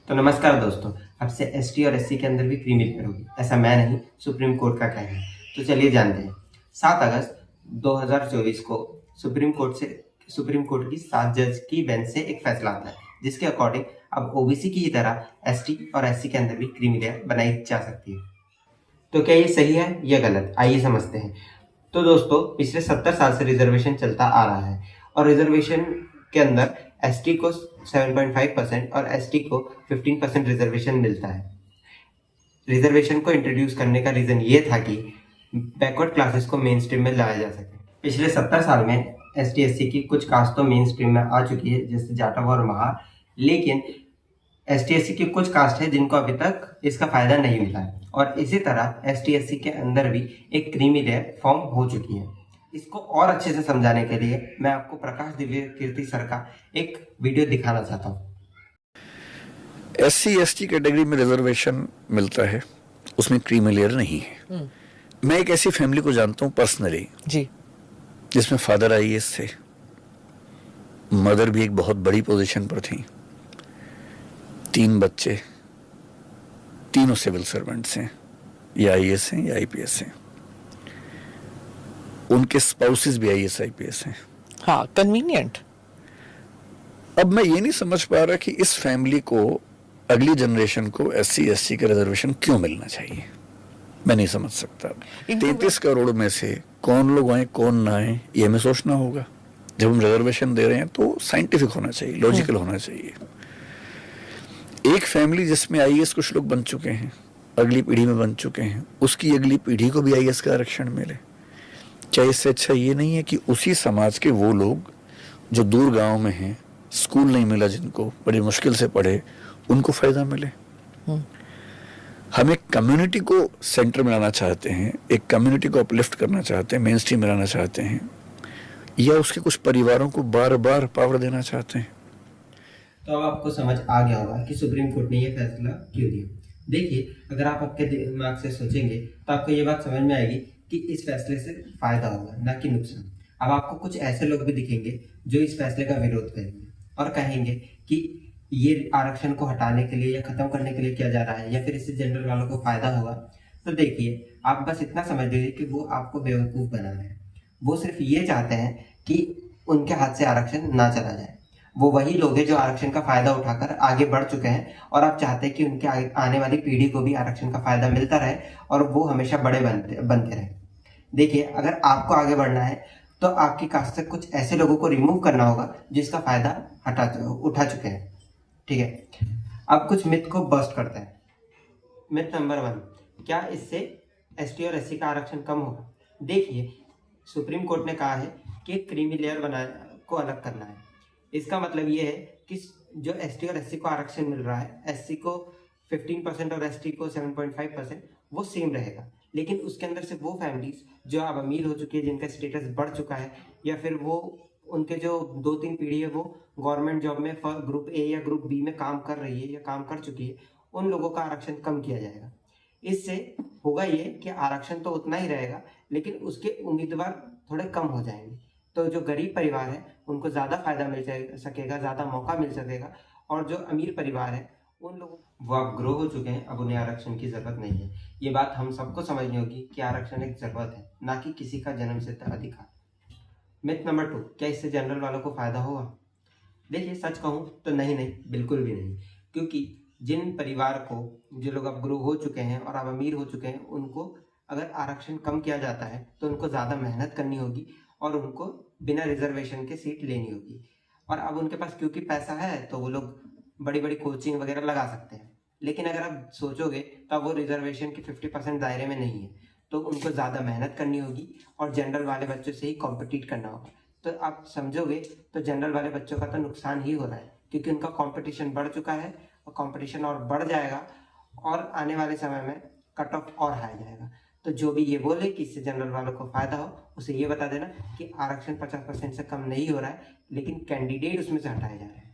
तो नमस्कार दोस्तों। अब से एसटी और एससी के अंदर भी फ्री मिल होगी, ऐसा मैं नहीं, सुप्रीम कोर्ट का कहना है। तो चलिए जानते हैं। 7 अगस्त 2024 को सुप्रीम कोर्ट की 7 जज की बेंच से एक फैसला आता है, जिसके अकॉर्डिंग अब ओबीसी की ही तरह एसटी और एससी के अंदर भी क्रीमी लेयर बनाई जा सकती है। तो क्या ये सही है या गलत, आइए समझते हैं। तो दोस्तों, पिछले 70 साल से रिजर्वेशन चलता आ रहा है और रिजर्वेशन के अंदर एसटी को 7.5% और एसटी को 15% रिजर्वेशन मिलता है। रिजर्वेशन को इंट्रोड्यूस करने का रीजन ये था कि बैकवर्ड क्लासेस को मेन स्ट्रीम में लाया जा सके। पिछले 70 साल में एसटी एससी की कुछ कास्ट तो मेन स्ट्रीम में आ चुकी है, जैसे जाटव और महार, लेकिन एसटी एससी की कुछ कास्ट है जिनको अभी तक इसका फायदा नहीं मिला है। और इसी तरह एसटी एससी के अंदर भी एक क्रीमी लेयर फॉर्म हो चुकी है। इसको और अच्छे से समझाने के लिए मैं आपको प्रकाश दिव्य कीर्ति सर का एक वीडियो दिखाना चाहता हूँ। एससी एसटी कैटेगरी में रिजर्वेशन मिलता है, उसमें क्रीमी लेयर नहीं है। मैं एक ऐसी फैमिली को जानता हूँ पर्सनली जी, जिसमें फादर आईएएस थे, मदर भी एक बहुत बड़ी पोजीशन पर थी, 3 बच्चे, तीनों सिविल सर्वेंट्स हैं, या आईएएस हैं या आईपीएस हैं। उनके स्पाउसेस भी आईएएस आईपीएस हैं। हाँ, कन्वीनियंट। अब मैं ये नहीं समझ पा रहा कि इस फैमिली को, अगली जनरेशन को एससी एसटी का रिजर्वेशन क्यों मिलना चाहिए। मैं नहीं समझ सकता। 33 करोड़ में से कौन लोग आए कौन ना आए, ये हमें सोचना होगा। जब हम रिजर्वेशन दे रहे हैं तो साइंटिफिक होना चाहिए, लॉजिकल होना चाहिए। एक फैमिली जिसमें आईएएस कुछ लोग बन चुके हैं, अगली पीढ़ी में बन चुके हैं, उसकी अगली पीढ़ी को भी आईएएस का आरक्षण मिले। क्या इससे अच्छा ये नहीं है कि उसी समाज के वो लोग जो दूर गांव में हैं, स्कूल नहीं मिला जिनको, बड़ी मुश्किल से पढ़े, उनको फायदा मिले। हम एक कम्युनिटी को सेंटर में लाना चाहते हैं, एक कम्युनिटी को अपलिफ्ट करना चाहते हैं, मेन स्ट्रीम में लाना चाहते हैं, या उसके कुछ परिवारों को बार बार पावर देना चाहते हैं। तो अब आपको समझ आ गया होगा कि सुप्रीम कोर्ट ने ये फैसला क्यों दिया। देखिए, अगर आप आपके दिमाग से सोचेंगे तो आपको ये बात समझ में आएगी कि इस फैसले से फायदा होगा, ना कि नुकसान। अब आपको कुछ ऐसे लोग भी दिखेंगे जो इस फैसले का विरोध करेंगे और कहेंगे कि ये आरक्षण को हटाने के लिए या खत्म करने के लिए किया जा रहा है, या फिर इससे जनरल वालों को फायदा होगा। तो देखिए, आप बस इतना समझ लीजिए कि वो आपको बेवकूफ बना रहे हैं। वो सिर्फ ये चाहते हैं कि उनके हाथ से आरक्षण ना चला जाए। वो वही लोग हैं जो आरक्षण का फायदा उठाकर आगे बढ़ चुके हैं, और आप चाहते हैं कि उनके आने वाली पीढ़ी को भी आरक्षण का फायदा मिलता रहे और वो हमेशा बड़े बनते रहे। देखिए, अगर आपको आगे बढ़ना है तो आपकी कास्ट से कुछ ऐसे लोगों को रिमूव करना होगा जिसका फायदा उठा चुके हैं। ठीक है, अब कुछ मिथ को बस्ट करते हैं। मिथ नंबर 1, क्या इससे एसटी और एससी का आरक्षण कम होगा? देखिए, सुप्रीम कोर्ट ने कहा है कि क्रीमी लेयर को अलग करना है। इसका मतलब ये है कि जो एसटी और एससी को आरक्षण मिल रहा है, एससी को 15% और एसटी को 7.5%, वो सेम रहेगा। लेकिन उसके अंदर से वो फैमिलीज जो अब अमीर हो चुकी है, जिनका स्टेटस बढ़ चुका है, या फिर वो उनके जो 2-3 पीढ़ी है वो गवर्नमेंट जॉब में ग्रुप ए या ग्रुप बी में काम कर रही है या काम कर चुकी है, उन लोगों का आरक्षण कम किया जाएगा। इससे होगा ये कि आरक्षण तो उतना ही रहेगा, लेकिन उसके उम्मीदवार थोड़े कम हो जाएंगे। तो जो गरीब परिवार है उनको ज़्यादा फायदा मिल सकेगा, ज़्यादा मौका मिल सकेगा, और जो अमीर परिवार है उन लोगों, वो अब ग्रो हो चुके हैं, अब उन्हें आरक्षण की जरूरत नहीं है। ये बात हम सबको समझनी होगी कि आरक्षण एक जरूरत है, ना कि किसी का जन्मसिद्ध अधिकार। मिथ नंबर 2, क्या इससे जनरल वालों को फायदा होगा? देखिए, सच कहूँ तो नहीं, बिल्कुल भी नहीं। क्योंकि जिन परिवार को, जो लोग अब ग्रो हो चुके हैं और अब अमीर हो चुके हैं, उनको अगर आरक्षण कम किया जाता है तो उनको ज़्यादा मेहनत करनी होगी और उनको बिना रिजर्वेशन के सीट लेनी होगी। और अब उनके पास क्योंकि पैसा है तो वो लोग बड़ी बड़ी कोचिंग वगैरह लगा सकते हैं। लेकिन अगर आप सोचोगे तो वो रिजर्वेशन के 50% दायरे में नहीं है, तो उनको ज़्यादा मेहनत करनी होगी और जनरल वाले बच्चों से ही कॉम्पिटिट करना होगा। तो आप समझोगे तो जनरल वाले बच्चों का तो नुकसान ही हो रहा है, क्योंकि उनका कंपटीशन बढ़ चुका है और कंपटीशन और बढ़ जाएगा और आने वाले समय में कट ऑफ और हाई जाएगा। तो जो भी ये बोले कि इससे जनरल वालों को फायदा हो, उसे ये बता देना कि आरक्षण 50% से कम नहीं हो रहा है, लेकिन कैंडिडेट उसमें से हटाए जा रहे हैं।